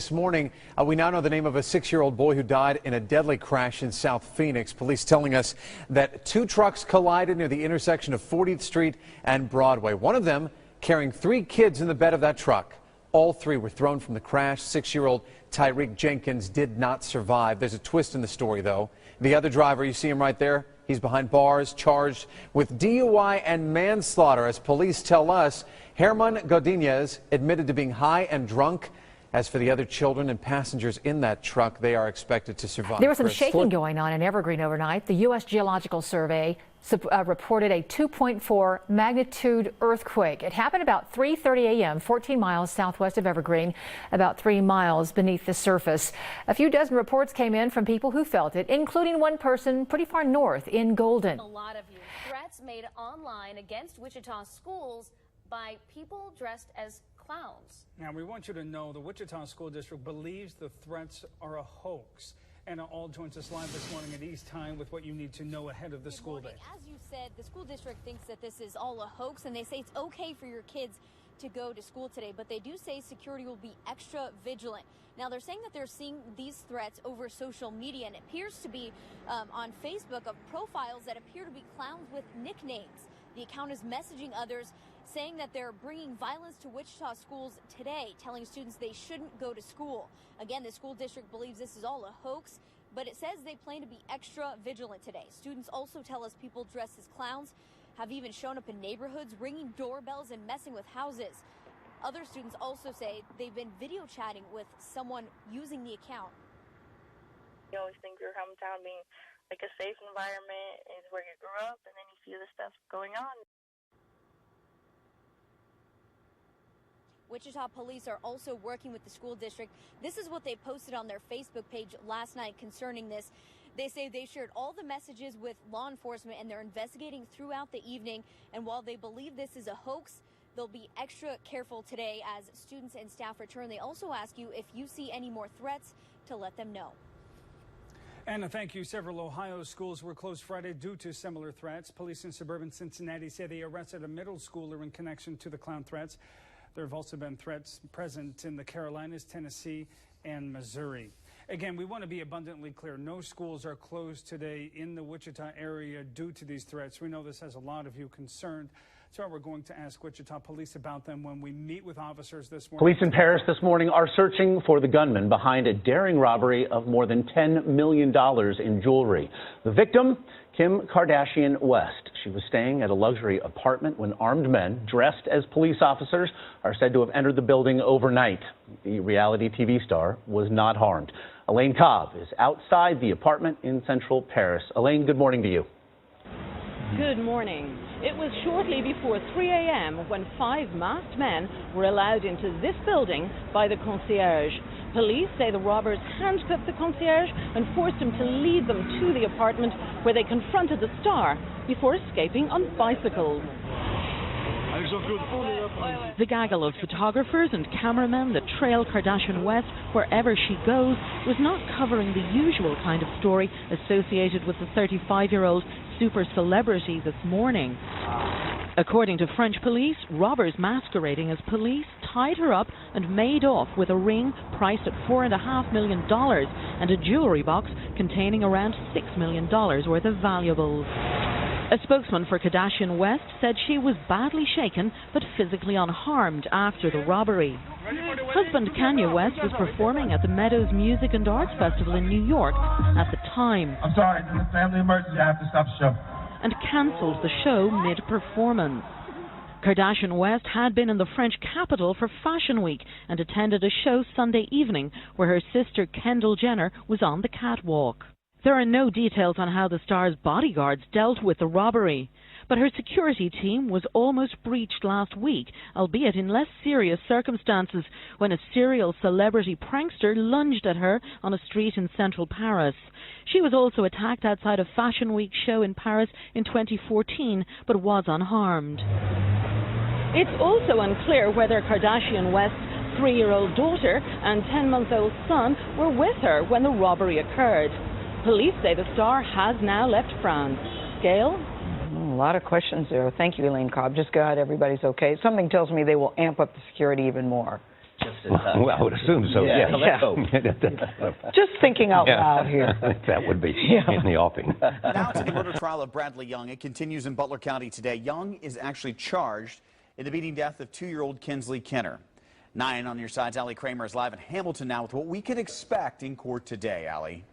this morning. We now know the name of a 6-year-old boy who died in a deadly crash in South Phoenix. Police telling us that 2 trucks collided near the intersection of 40th Street and Broadway. One of them carrying 3 kids in the bed of that truck. All 3 were thrown from the crash. 6-year-old Tyreek Jenkins did not survive. There's a twist in the story, though. The other driver, you see him right there, he's behind bars, charged with DUI and manslaughter. As police tell us, Herman Godinez admitted to being high and drunk. As for the other children and passengers in that truck, they are expected to survive. There was some shaking going on in Evergreen overnight. The U.S. Geological Survey reported a 2.4 magnitude earthquake. It happened about 3:30 a.m., 14 miles southwest of Evergreen, about 3 miles beneath the surface. A few dozen reports came in from people who felt it, including one person pretty far north in Golden. A lot of you. Threats made online against Wichita schools by people dressed as clowns. Now, we want you to know the Wichita School District believes the threats are a hoax. Anna All joins us live this morning at East Time with what you need to know ahead of the school day. As you said, the school district thinks that this is all a hoax, and they say it's okay for your kids to go to school today, but they do say security will be extra vigilant. Now, they're saying that they're seeing these threats over social media, and it appears to be on Facebook of profiles that appear to be clowns with nicknames. The account is messaging others, saying that they're bringing violence to Wichita schools today, telling students they shouldn't go to school. Again, the school district believes this is all a hoax, but it says they plan to be extra vigilant today. Students also tell us people dressed as clowns have even shown up in neighborhoods, ringing doorbells and messing with houses. Other students also say they've been video chatting with someone using the account. You always think your hometown being like a safe environment is where you grew up, and then you see this stuff going on. Wichita police are also working with the school district. This is what they posted on their Facebook page last night concerning this. They say they shared all the messages with law enforcement, and they're investigating throughout the evening. And while they believe this is a hoax, they'll be extra careful today as students and staff return. They also ask you if you see any more threats to let them know. Anna, thank you. Several Ohio schools were closed Friday due to similar threats. Police in suburban Cincinnati say they arrested a middle schooler in connection to the clown threats. There have also been threats present in the Carolinas, Tennessee, and Missouri. Again, we want to be abundantly clear. No schools are closed today in the Wichita area due to these threats. We know this has a lot of you concerned. So we're going to ask Wichita police about them when we meet with officers this morning. Police in Paris this morning are searching for the gunman behind a daring robbery of more than $10 million in jewelry. The victim, Kim Kardashian West. She was staying at a luxury apartment when armed men dressed as police officers are said to have entered the building overnight. The reality TV star was not harmed. Elaine Cobb is outside the apartment in central Paris. Elaine, good morning to you. Good morning. It was shortly before 3 a.m. when 5 masked men were allowed into this building by the concierge. Police say the robbers handcuffed the concierge and forced him to lead them to the apartment where they confronted the star before escaping on bicycles. The gaggle of photographers and cameramen that trail Kardashian West wherever she goes was not covering the usual kind of story associated with the 35-year-old super celebrity this morning. According to French police, robbers masquerading as police tied her up and made off with a ring priced at $4.5 million and a jewelry box containing around $6 million worth of valuables. A spokesman for Kardashian West said she was badly shaken but physically unharmed after the robbery. Husband Kanye West was performing at the Meadows Music and Arts Festival in New York at the time. I'm sorry, it's a family emergency. I have to stop the show. And cancelled the show mid-performance. Kardashian West had been in the French capital for Fashion Week and attended a show Sunday evening where her sister Kendall Jenner was on the catwalk. There are no details on how the star's bodyguards dealt with the robbery, but her security team was almost breached last week, albeit in less serious circumstances, when a serial celebrity prankster lunged at her on a street in central Paris. She was also attacked outside a Fashion Week show in Paris in 2014, but was unharmed. It's also unclear whether Kardashian West's 3-year-old daughter and 10-month-old son were with her when the robbery occurred. Police say the star has now left France. Gail? A lot of questions there. Thank you, Elaine Cobb. Just glad everybody's okay. Something tells me they will amp up the security even more. just as Well, I would assume so, yeah. Just thinking out loud here. That would be in the offing. Now to the murder trial of Bradley Young. It continues in Butler County today. Young is actually charged in the beating death of 2-year-old Kinsley Kenner. 9 on your sides. Allie Kramer is live in Hamilton now with what we could expect in court today. Allie.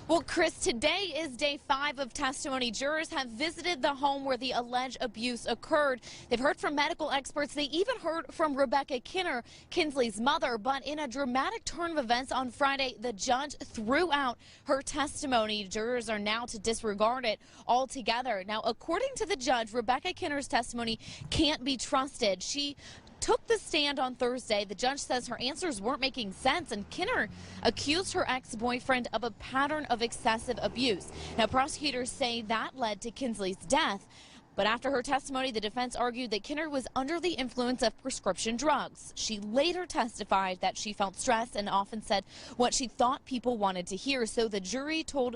Well, Chris, today is day 5 of testimony. Jurors have visited the home where the alleged abuse occurred. They've heard from medical experts. They even heard from Rebecca Kenner, Kinsley's mother. But in a dramatic turn of events on Friday, the judge threw out her testimony. Jurors are now to disregard it altogether. Now, according to the judge, Rebecca Kenner's testimony can't be trusted. She took the stand on Thursday. The judge says her answers weren't making sense, and Kenner accused her ex-boyfriend of a pattern of excessive abuse. Now, prosecutors say that led to Kinsley's death. But after her testimony, the defense argued that Kenner was under the influence of prescription drugs. She later testified that she felt stressed and often said what she thought people wanted to hear. So the jury told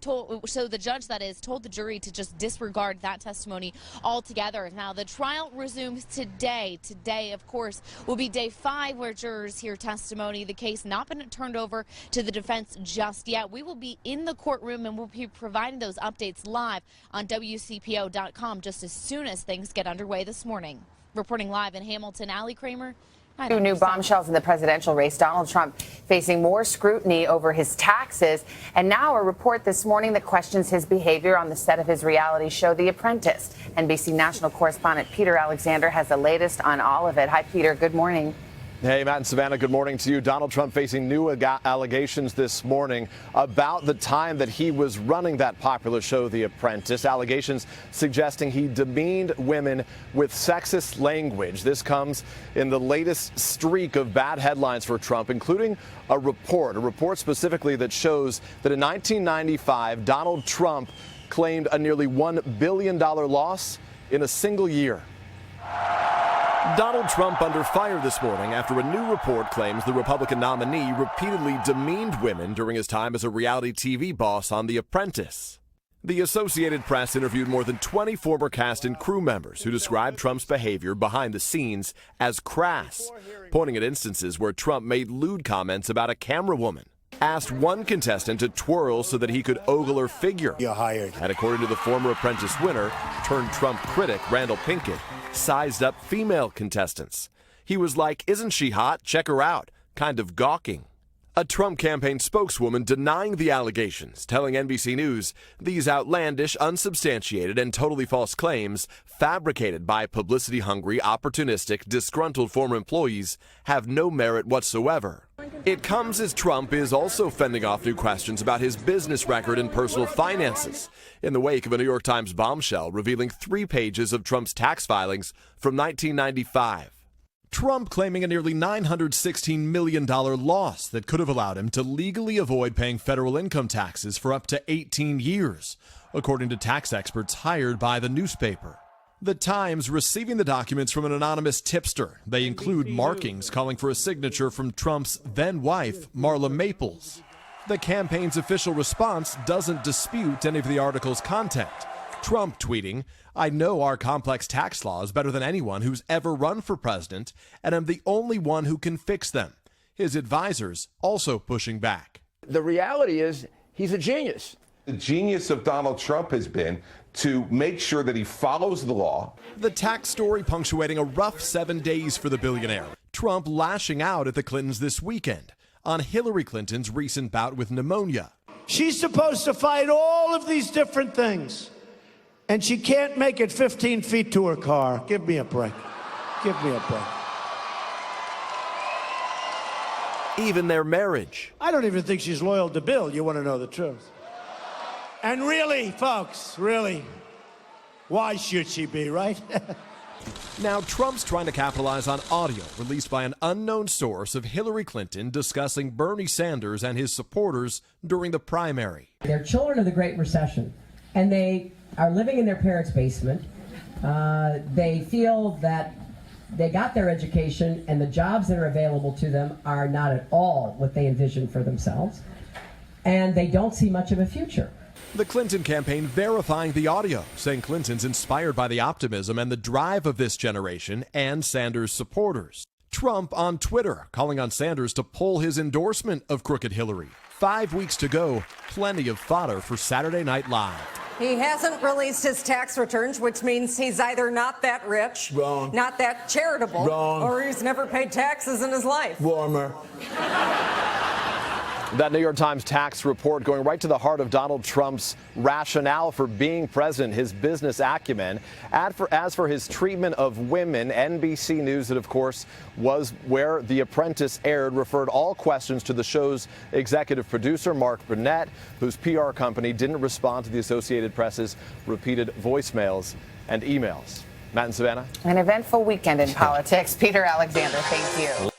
the judge, that is, told the jury to just disregard that testimony altogether. Now, the trial resumes today. Today, of course, will be day 5 where jurors hear testimony. The case not been turned over to the defense just yet. We will be in the courtroom and we'll be providing those updates live on WCPO.com just as soon as things get underway this morning. Reporting live in Hamilton, Allie Kramer. 2 new bombshells in the presidential race. Donald Trump facing more scrutiny over his taxes. And now a report this morning that questions his behavior on the set of his reality show, The Apprentice. NBC national correspondent Peter Alexander has the latest on all of it. Hi, Peter. Good morning. Hey, Matt and Savannah, good morning to you. Donald Trump facing new allegations this morning about the time that he was running that popular show, The Apprentice. Allegations suggesting he demeaned women with sexist language. This comes in the latest streak of bad headlines for Trump, including a report specifically that shows that in 1995, Donald Trump claimed a nearly $1 billion loss in a single year. Donald Trump under fire this morning after a new report claims the Republican nominee repeatedly demeaned women during his time as a reality TV boss on The Apprentice. The Associated Press interviewed more than 20 former cast and crew members who described Trump's behavior behind the scenes as crass, pointing at instances where Trump made lewd comments about a camera woman. Asked one contestant to twirl so that he could ogle her figure. You're hired. And according to the former Apprentice winner, turned Trump critic Randall Pinkett, sized up female contestants. He was like, "Isn't she hot? Check her out," kind of gawking. A Trump campaign spokeswoman denying the allegations, telling NBC News these outlandish, unsubstantiated, and totally false claims, fabricated by publicity-hungry, opportunistic, disgruntled former employees, have no merit whatsoever. It comes as Trump is also fending off new questions about his business record and personal finances, in the wake of a New York Times bombshell revealing 3 pages of Trump's tax filings from 1995. Trump claiming a nearly $916 million loss that could have allowed him to legally avoid paying federal income taxes for up to 18 years, according to tax experts hired by the newspaper. The Times receiving the documents from an anonymous tipster. They include markings calling for a signature from Trump's then-wife, Marla Maples. The campaign's official response doesn't dispute any of the article's content. Trump tweeting, "I know our complex tax laws better than anyone who's ever run for president, and I'm the only one who can fix them." His advisors also pushing back. The reality is he's a genius. The genius of Donald Trump has been to make sure that he follows the law. The tax story punctuating a rough 7 days for the billionaire. Trump lashing out at the Clintons this weekend on Hillary Clinton's recent bout with pneumonia. She's supposed to fight all of these different things, and she can't make it 15 feet to her car. Give me a break. Give me a break. Even their marriage. I don't even think she's loyal to Bill. You want to know the truth. And really, folks, really, why should she be, right? Now Trump's trying to capitalize on audio released by an unknown source of Hillary Clinton discussing Bernie Sanders and his supporters during the primary. They're children of the Great Recession, and they are living in their parents' basement. They feel that they got their education and the jobs that are available to them are not at all what they envisioned for themselves, and they don't see much of a future. The Clinton campaign verifying the audio, saying Clinton's inspired by the optimism and the drive of this generation and Sanders supporters. Trump on Twitter calling on Sanders to pull his endorsement of crooked Hillary. 5 weeks to go, plenty of fodder for Saturday Night Live. He hasn't released his tax returns, which means he's either not that rich, Wrong. not that charitable, Wrong. or he's never paid taxes in his life. Warmer. That New York Times tax report going right to the heart of Donald Trump's rationale for being president, his business acumen. As for his treatment of women, NBC News, that of course was where The Apprentice aired, referred all questions to the show's executive producer, Mark Burnett, whose PR company didn't respond to the Associated Press's repeated voicemails and emails. Matt and Savannah. An eventful weekend in politics. Peter Alexander, thank you.